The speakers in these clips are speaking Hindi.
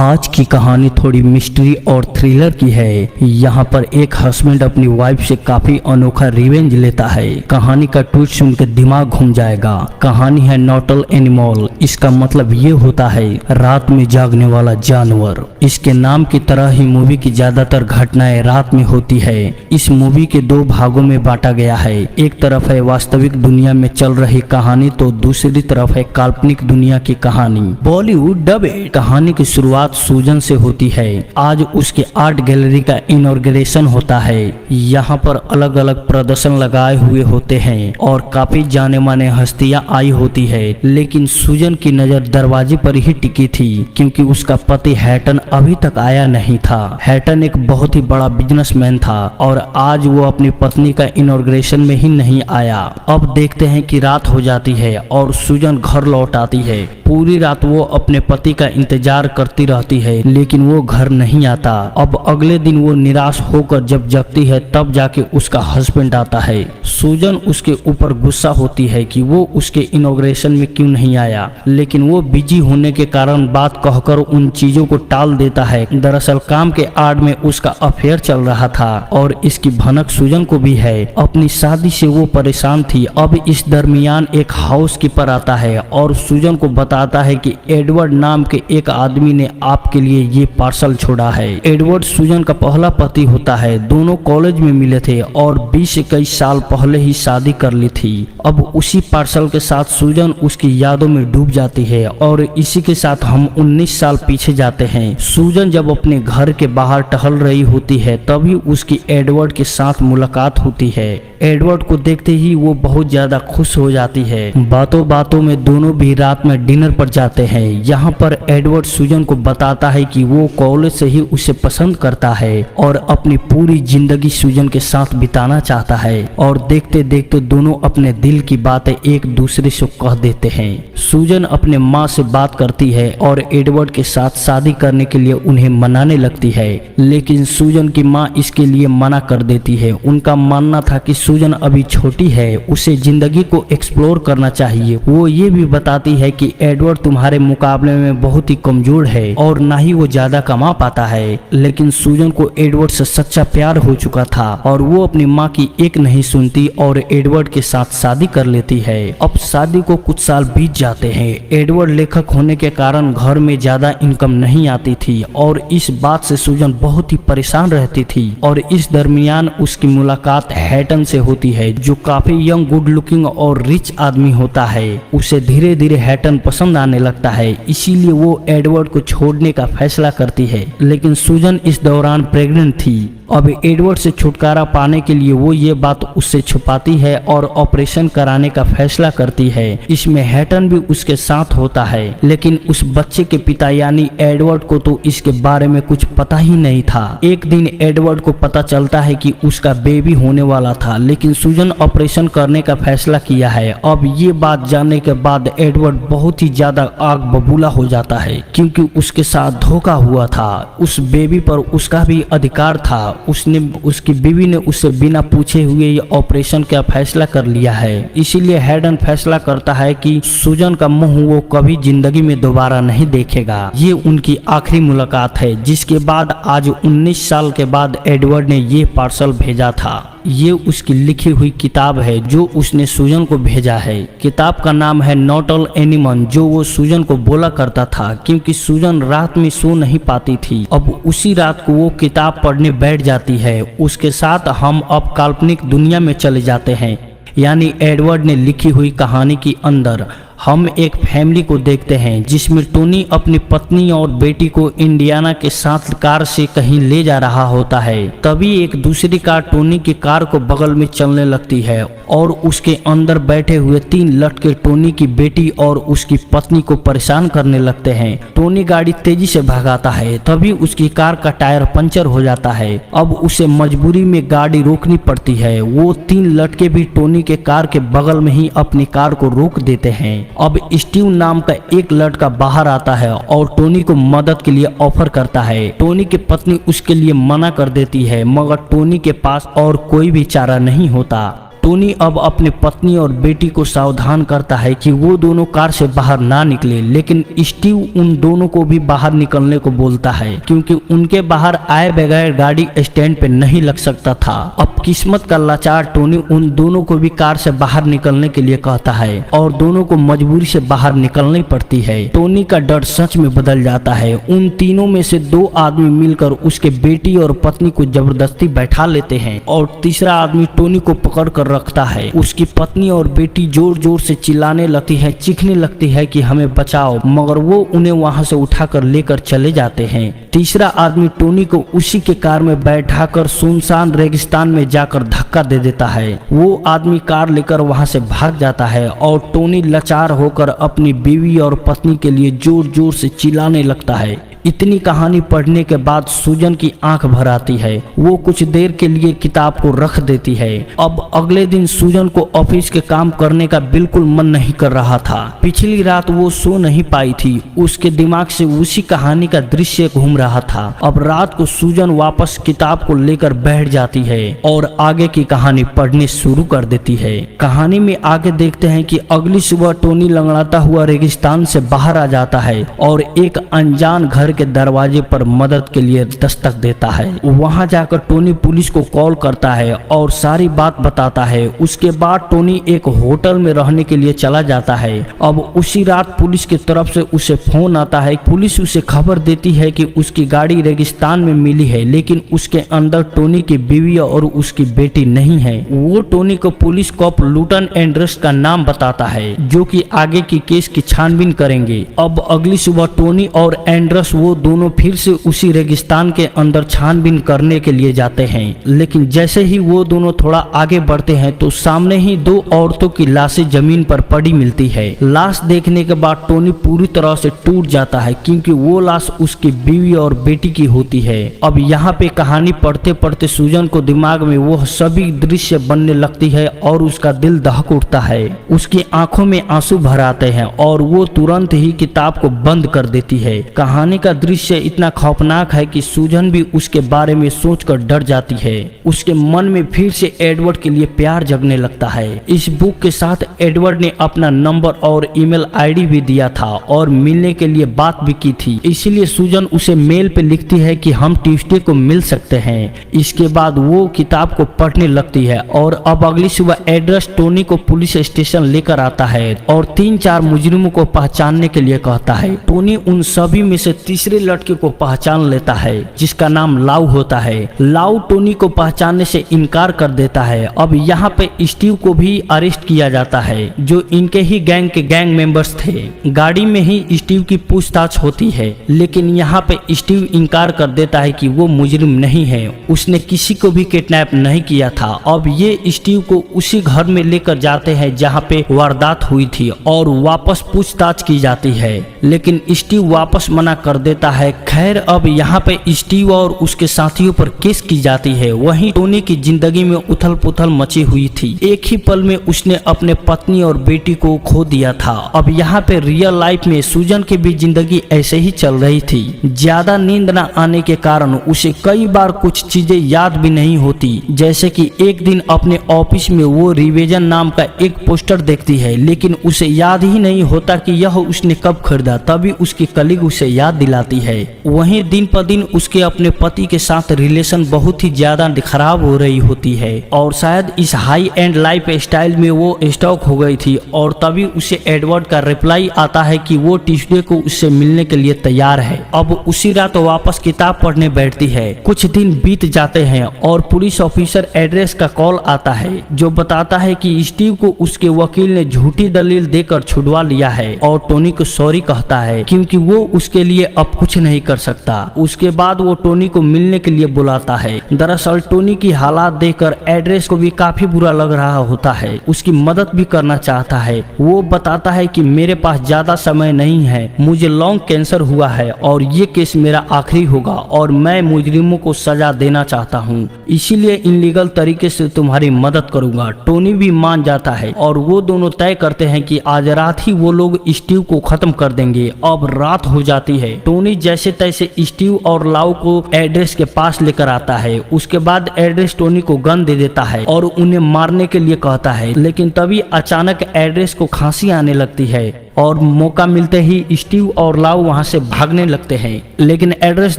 आज की कहानी थोड़ी मिस्ट्री और थ्रिलर की है। यहाँ पर एक हस्बैंड अपनी वाइफ से काफी अनोखा रिवेंज लेता है। कहानी का ट्विस्ट सुनकर दिमाग घूम जाएगा। कहानी है नॉटल एनिमल। इसका मतलब ये होता है रात में जागने वाला जानवर। इसके नाम की तरह ही मूवी की ज्यादातर घटनाएं रात में होती है। इस मूवी के दो भागों में बांटा गया है। एक तरफ है वास्तविक दुनिया में चल रही कहानी तो दूसरी तरफ है काल्पनिक दुनिया की कहानी। बॉलीवुड डबेड। कहानी की शुरुआत सूजन से होती है। आज उसके आर्ट गैलरी का इनॉग्रेशन होता है। यहाँ पर अलग अलग प्रदर्शन लगाए हुए होते हैं और काफी जाने माने हस्तियां आई होती है, लेकिन सूजन की नजर दरवाजे पर ही टिकी थी क्योंकि उसका पति हैटन अभी तक आया नहीं था। हैटन एक बहुत ही बड़ा बिजनेसमैन था और आज वो अपनी पत्नी का इनॉग्रेशन में ही नहीं आया। अब देखते हैं कि रात हो जाती है और सूजन घर लौट आती है। पूरी रात वो अपने पति का इंतजार करती रहती है लेकिन वो घर नहीं आता। अब अगले दिन वो निराश होकर जब जगती है तब जाके उसका हस्बैंड आता है। सूजन उसके ऊपर गुस्सा होती है कि वो उसके इनॉग्रेशन में क्यों नहीं आया, लेकिन वो बिजी होने के कारण बात कहकर उन चीजों को टाल देता है। दरअसल काम के आड़ में उसका अफेयर चल रहा था और इसकी भनक सूजन को भी है। अपनी शादी से वो परेशान थी। अब इस दरमियान एक हाउस कीपर आता है और सूजन को बताता है कि एडवर्ड नाम के एक आदमी ने आपके लिए ये पार्सल छोड़ा है। एडवर्ड सूजन का पहला पति होता है। दोनों कॉलेज में मिले थे और 20-21 साल पहले ही शादी कर ली थी। अब उसी पार्सल के साथ सूजन उसकी यादों में डूब जाती है और इसी के साथ हम 19 साल पीछे जाते हैं। सूजन जब अपने घर के बाहर टहल रही होती है तभी उसकी एडवर्ड के साथ मुलाकात होती है। एडवर्ड को देखते ही वो बहुत ज्यादा खुश हो जाती है। बातों बातों में दोनों भी रात में डिनर पर जाते हैं। यहाँ पर एडवर्ड सूजन को बताता है कि वो कॉलेज से ही उसे पसंद करता है और अपनी पूरी जिंदगी सूजन के साथ बिताना चाहता है। और देखते देखते दोनों अपने दिल की बातें एक दूसरे से कह देते हैं। सूजन अपने माँ से बात करती है और एडवर्ड के साथ शादी करने के लिए उन्हें मनाने लगती है, लेकिन सूजन की माँ इसके लिए मना कर देती है। उनका मानना था कि सूजन अभी छोटी है, उसे जिंदगी को एक्सप्लोर करना चाहिए। वो ये भी बताती है कि एडवर्ड तुम्हारे मुकाबले में बहुत ही कमजोर है और ना ही वो ज्यादा कमा पाता है। लेकिन सूजन को एडवर्ड से सच्चा प्यार हो चुका था और वो अपनी माँ की एक नहीं सुनती और एडवर्ड के साथ शादी कर लेती है। अब शादी को कुछ साल बीत जाते हैं। एडवर्ड लेखक होने के कारण घर में ज्यादा इनकम नहीं आती थी और इस बात से सूजन बहुत ही परेशान रहती थी। और इस दरमियान उसकी मुलाकात हैटन से होती है जो काफी यंग, गुड लुकिंग और रिच आदमी होता है। उसे धीरे धीरे हैटन पसंद आने लगता है, इसीलिए वो एडवर्ड को छोड़ने का फैसला करती है। लेकिन सूजन इस दौरान प्रेग्नेंट थी। अब एडवर्ड से छुटकारा पाने के लिए वो ये बात उससे छुपाती है और ऑपरेशन कराने का फैसला करती है। इसमें हैटन भी उसके साथ होता है, लेकिन उस बच्चे के पिता यानी एडवर्ड को तो इसके बारे में कुछ पता ही नहीं था। एक दिन एडवर्ड को पता चलता है कि उसका बेबी होने वाला था, लेकिन सूजन ऑपरेशन करने का फैसला किया है। अब ये बात जानने के बाद एडवर्ड बहुत ही ज्यादा आग बबूला हो जाता है क्योंकि उसके साथ धोखा हुआ था। उस बेबी पर उसका भी अधिकार था। उसकी बीवी ने उससे बिना पूछे हुए ये ऑपरेशन का फैसला कर लिया है। इसीलिए हैटन फैसला करता है कि सूजन का मुंह वो कभी जिंदगी में दोबारा नहीं देखेगा। ये उनकी आखिरी मुलाकात है, जिसके बाद आज 19 साल के बाद एडवर्ड ने ये पार्सल भेजा था। ये उसकी लिखी हुई किताब है जो उसने सूजन को भेजा है। किताब का नाम है नॉटल एनिमल, जो वो सूजन को बोला करता था क्योंकि सूजन रात में सो नहीं पाती थी। अब उसी रात को वो किताब पढ़ने बैठ जाती है। उसके साथ हम अब काल्पनिक दुनिया में चले जाते हैं, यानी एडवर्ड ने लिखी हुई कहानी के अंदर हम एक फैमिली को देखते हैं जिसमें टोनी अपनी पत्नी और बेटी को इंडियाना के साथ कार से कहीं ले जा रहा होता है। तभी एक दूसरी कार टोनी की कार को बगल में चलने लगती है और उसके अंदर बैठे हुए 3 लड़के टोनी की बेटी और उसकी पत्नी को परेशान करने लगते हैं। टोनी गाड़ी तेजी से भगाता है, तभी उसकी कार का टायर पंचर हो जाता है। अब उसे मजबूरी में गाड़ी रोकनी पड़ती है। वो 3 लड़के भी टोनी के कार के बगल में ही अपनी कार को रोक देते हैं। अब स्टीव नाम का एक लड़का बाहर आता है और टोनी को मदद के लिए ऑफर करता है। टोनी की पत्नी उसके लिए मना कर देती है, मगर टोनी के पास और कोई भी चारा नहीं होता। टोनी अब अपने पत्नी और बेटी को सावधान करता है कि वो दोनों कार से बाहर ना निकले, लेकिन स्टीव उन दोनों को भी बाहर निकलने को बोलता है क्योंकि उनके बाहर आए बगैर गाड़ी स्टैंड पे नहीं लग सकता था। अब किस्मत का लाचार टोनी उन दोनों को भी कार से बाहर निकलने के लिए कहता है और दोनों को मजबूरी से बाहर निकलनी पड़ती है। टोनी का डर सच में बदल जाता है। उन तीनों में से दो आदमी मिलकर उसके बेटी और पत्नी को जबरदस्ती बैठा लेते हैं और तीसरा आदमी टोनी को पकड़ कर रखता है। उसकी पत्नी और बेटी जोर जोर से चिल्लाने लगती है, चीखने लगती है कि हमें बचाओ, मगर वो उन्हें वहां से उठाकर लेकर चले जाते हैं। तीसरा आदमी टोनी को उसी के कार में बैठाकर सुनसान रेगिस्तान में जाकर धक्का दे देता है। वो आदमी कार लेकर वहां से भाग जाता है और टोनी लाचार होकर अपनी बीवी और पत्नी के लिए जोर जोर से चिल्लाने लगता है। इतनी कहानी पढ़ने के बाद सूजन की आंख भर आती है। वो कुछ देर के लिए किताब को रख देती है। अब अगले दिन सूजन को ऑफिस के काम करने का बिल्कुल मन नहीं कर रहा था। पिछली रात वो सो नहीं पाई थी। उसके दिमाग से उसी कहानी का दृश्य घूम रहा था। अब रात को सूजन वापस किताब को लेकर बैठ जाती है और आगे की कहानी पढ़ने शुरू कर देती है। कहानी में आगे देखते हैं कि अगली सुबह टोनी लंगड़ाता हुआ रेगिस्तान से बाहर आ जाता है और एक अनजान घर के दरवाजे पर मदद के लिए दस्तक देता है। वहां जाकर टोनी पुलिस को कॉल करता है और सारी बात बताता है। उसके बाद टोनी एक होटल में रहने के लिए चला जाता है। अब उसी रात पुलिस की तरफ से उसे फोन आता है। पुलिस उसे खबर देती है कि उसकी गाड़ी रेगिस्तान में मिली है, लेकिन उसके अंदर टोनी की बीवी और उसकी बेटी नहीं है। वो टोनी को पुलिस कॉप लूटन एंड्रस का नाम बताता है, जो कि आगे की केस की छानबीन करेंगे। अब अगली सुबह टोनी और एंड्रस वो दोनों फिर से उसी रेगिस्तान के अंदर छानबीन करने के लिए जाते हैं, लेकिन जैसे ही वो दोनों थोड़ा आगे बढ़ते हैं तो सामने ही दो औरतों की लाशें जमीन पर पड़ी मिलती है। लाश देखने के बाद टोनी पूरी तरह से टूट जाता है क्योंकि वो लाश उसकी बीवी और बेटी की होती है। अब यहाँ पे कहानी पढ़ते पढ़ते सूजन को दिमाग में वो सभी दृश्य बनने लगती है और उसका दिल दहक उठता है। उसकी आंखों में आंसू भर आते हैं और वो तुरंत ही किताब को बंद कर देती है। कहानी का दृश्य इतना खौफनाक है कि सूजन भी उसके बारे में सोचकर डर जाती है। उसके मन में फिर से एडवर्ड के लिए प्यार जगने लगता है। इस बुक के साथ एडवर्ड ने अपना नंबर और ईमेल आईडी भी दिया था और मिलने के लिए बात भी की थी। इसीलिए सूजन उसे मेल पे लिखती है कि हम ट्यूसडे को मिल सकते हैं। इसके बाद वो किताब को पढ़ने लगती है और अब अगली सुबह एड्रेस टोनी को पुलिस स्टेशन लेकर आता है और 3-4 मुजरिमों को पहचानने के लिए कहता है। टोनी उन सभी में से तीसरे लड़के को पहचान लेता है जिसका नाम लाउ होता है। लाउ टोनी को पहचानने से इनकार कर देता है। अब यहाँ पे स्टीव को भी अरेस्ट किया जाता है, जो इनके ही गैंग के गैंग मेंबर्स थे। गाड़ी में ही स्टीव की पूछताछ होती है, लेकिन यहाँ पे स्टीव इनकार कर देता है कि वो मुजरिम नहीं है, उसने किसी को भी किडनैप नहीं किया था। अब ये स्टीव को उसी घर में लेकर जाते हैं जहाँ पे वारदात हुई थी और वापस पूछताछ की जाती है, लेकिन स्टीव वापस मना कर देता है। खैर अब यहाँ पे स्टीव और उसके साथियों पर केस की जाती है। वहीं टोनी की जिंदगी में उथल पुथल मची हुई थी। एक ही पल में उसने अपने पत्नी और बेटी को खो दिया था। अब यहाँ पे रियल लाइफ में सूजन की भी जिंदगी ऐसे ही चल रही थी। ज्यादा नींद न आने के कारण उसे कई बार कुछ चीजें याद भी नहीं होती, जैसे कि एक दिन अपने ऑफिस में वो रिविजन नाम का एक पोस्टर देखती है, लेकिन उसे याद ही नहीं होता कि यह उसने कब खरीदा। तभी उसकी कलीग उसे याद दिलाती है। वहीं दिन पर दिन उसके अपने पति के साथ रिलेशन बहुत ही ज्यादा खराब हो रही होती है और शायद इस हाई एंड लाइफ स्टाइल में वो स्टॉक हो गई थी। और तभी उसे एडवर्ड का रिप्लाई आता है कि वो ट्यूसडे को उससे मिलने के लिए तैयार है। अब उसी रात वापस किताब पढ़ने बैठती है। कुछ दिन बीत जाते हैं और पुलिस ऑफिसर एड्रेस का कॉल आता है, जो बताता है कि स्टीव को उसके वकील ने झूठी दलील देकर छुड़वा लिया है और टोनी को सॉरी कहता है क्योंकि वो उसके लिए अब कुछ नहीं कर सकता। उसके बाद वो टोनी को मिलने के लिए बुलाता है। दरअसल टोनी की हालात देखकर एड्रेस को भी काफी बुरा लग रहा होता है, उसकी मदद भी करना चाहता है। वो बताता है कि मेरे पास ज्यादा समय नहीं है, मुझे लॉन्ग कैंसर हुआ है और ये केस मेरा आखिरी होगा और मैं मुजरिमों को सजा देना चाहता हूँ, इसीलिए इनलीगल तरीके से तुम्हारी मदद करूंगा। टोनी भी मान जाता है और वो दोनों तय करते हैं कि आज रात ही वो लोग स्टीव को खत्म कर देंगे। अब रात हो जाती है। टोनी जैसे तैसे स्टीव और लाउ को एड्रेस के पास लेकर आता है। उसके बाद एड्रेस टोनी को गन दे देता है और उन्हें मारने के लिए कहता है, लेकिन तभी अचानक एड्रेस को खांसी आने लगती है और मौका मिलते ही स्टीव और लाउ वहां से भागने लगते हैं, लेकिन एड्रेस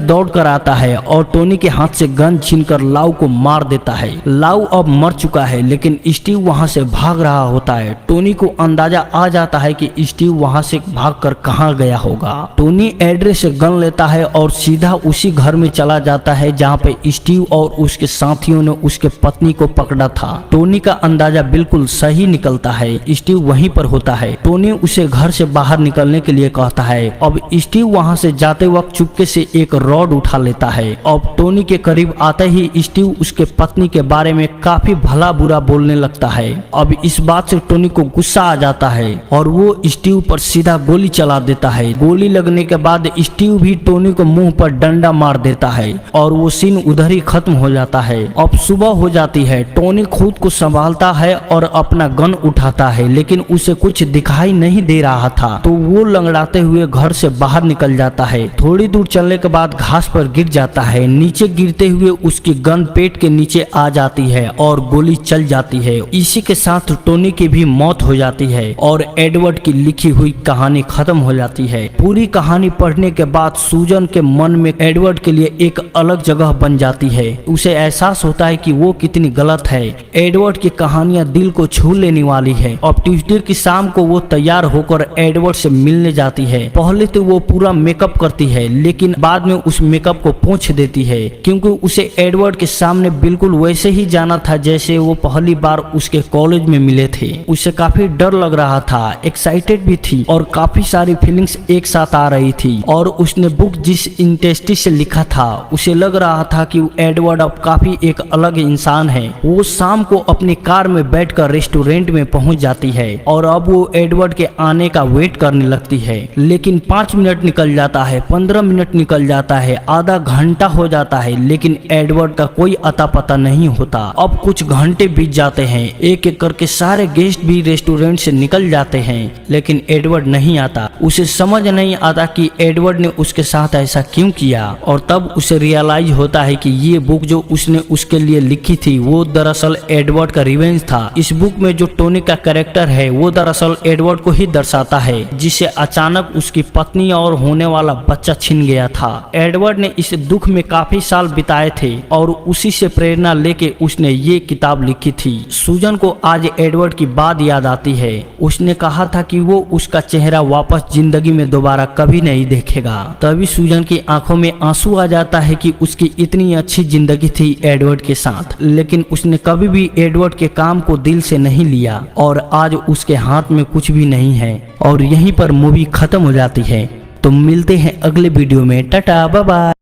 दौड़ कर आता है और टोनी के हाथ से गन छीनकर लाउ को मार देता है। लाउ अब मर चुका है, लेकिन स्टीव वहां से भाग रहा होता है। टोनी को अंदाजा आ जाता है कि स्टीव वहां से भागकर कहां गया होगा। टोनी एड्रेस से गन लेता है और सीधा उसी घर में चला जाता है जहां पे स्टीव और उसके साथियों ने उसके पत्नी को पकड़ा था। टोनी का अंदाजा बिल्कुल सही निकलता है, स्टीव वहीं पर होता है। टोनी उसे घर से बाहर निकलने के लिए कहता है। अब स्टीव वहां से जाते वक्त चुपके से एक रॉड उठा लेता है। अब टोनी के करीब आते ही स्टीव उसके पत्नी के बारे में काफी भला बुरा बोलने लगता है। अब इस बात से टोनी को गुस्सा आ जाता है और वो स्टीव पर सीधा गोली चला देता है। गोली लगने के बाद स्टीव भी टोनी को मुंह पर डंडा मार देता है और वो सीन उधर ही खत्म हो जाता है। अब सुबह हो जाती है। टोनी खुद को संभालता है और अपना गन उठाता है, लेकिन उसे कुछ दिखाई नहीं दे रहा था, तो वो लंगड़ाते हुए घर से बाहर निकल जाता है। थोड़ी दूर चलने के बाद घास पर गिर जाता है। नीचे गिरते हुए उसकी गन पेट के नीचे आ जाती है और गोली चल जाती है। इसी के साथ टोनी की भी मौत हो जाती है और एडवर्ड की लिखी हुई कहानी खत्म हो जाती है। पूरी कहानी पढ़ने के बाद सूजन के मन में एडवर्ड के लिए एक अलग जगह बन जाती है। उसे एहसास होता है कि वो कितनी गलत है। एडवर्ड की कहानियां दिल को छू लेने वाली है। अब ट्यूसडे की शाम को वो तैयार होकर एडवर्ड से मिलने जाती है। पहले तो वो पूरा मेकअप करती है, लेकिन बाद में उस मेकअप को पोंछ देती है, क्योंकि उसे एडवर्ड के सामने बिल्कुल वैसे ही जाना था जैसे वो पहली बार उसके कॉलेज में मिले थे। उसे काफी डर लग रहा था, एक्साइटेड भी थी और काफी सारी फीलिंग्स एक साथ आ रही थी। और उसने बुक जिस इंटेंसिटी से लिखा था, उसे लग रहा था कि एडवर्ड अब काफी एक अलग इंसान है। वो शाम को अपनी कार में बैठकर रेस्टोरेंट में पहुंच जाती है और अब वो एडवर्ड के आने का वेट करने लगती है, लेकिन 5 मिनट निकल जाता है, 15 मिनट निकल जाता है, आधा घंटा हो जाता है, लेकिन एडवर्ड का कोई अता पता नहीं होता। अब कुछ घंटे बीत जाते हैं। एक एक करके सारे गेस्ट भी रेस्टोरेंट से निकल जाते हैं, लेकिन एडवर्ड नहीं आता। उसे समझ नहीं आता कि एडवर्ड ने उसके साथ ऐसा क्यों किया। और तब उसे रियलाइज होता है कि ये बुक जो उसने उसके लिए लिखी थी वो दरअसल एडवर्ड का रिवेंज था। इस बुक में जो टोनी का कैरेक्टर है वो दरअसल एडवर्ड को ही दर्शाता है, जिसे अचानक उसकी पत्नी और होने वाला बच्चा छिन गया था। एडवर्ड ने इस दुख में काफी साल बिताए थे और उसी से प्रेरणा लेके उसने ये किताब लिखी थी। सूजन को आज एडवर्ड की बात याद आती है। उसने कहा था कि वो उसका चेहरा वापस जिंदगी में दोबारा कभी नहीं देखेगा। तभी सूजन की आंखों में आंसू आ जाता है कि उसकी इतनी अच्छी जिंदगी थी एडवर्ड के साथ, लेकिन उसने कभी भी एडवर्ड के काम को दिल से नहीं लिया और आज उसके हाथ में कुछ भी नहीं है। और यहीं पर मूवी खत्म हो जाती है। तो मिलते हैं अगले वीडियो में। Tata bye bye.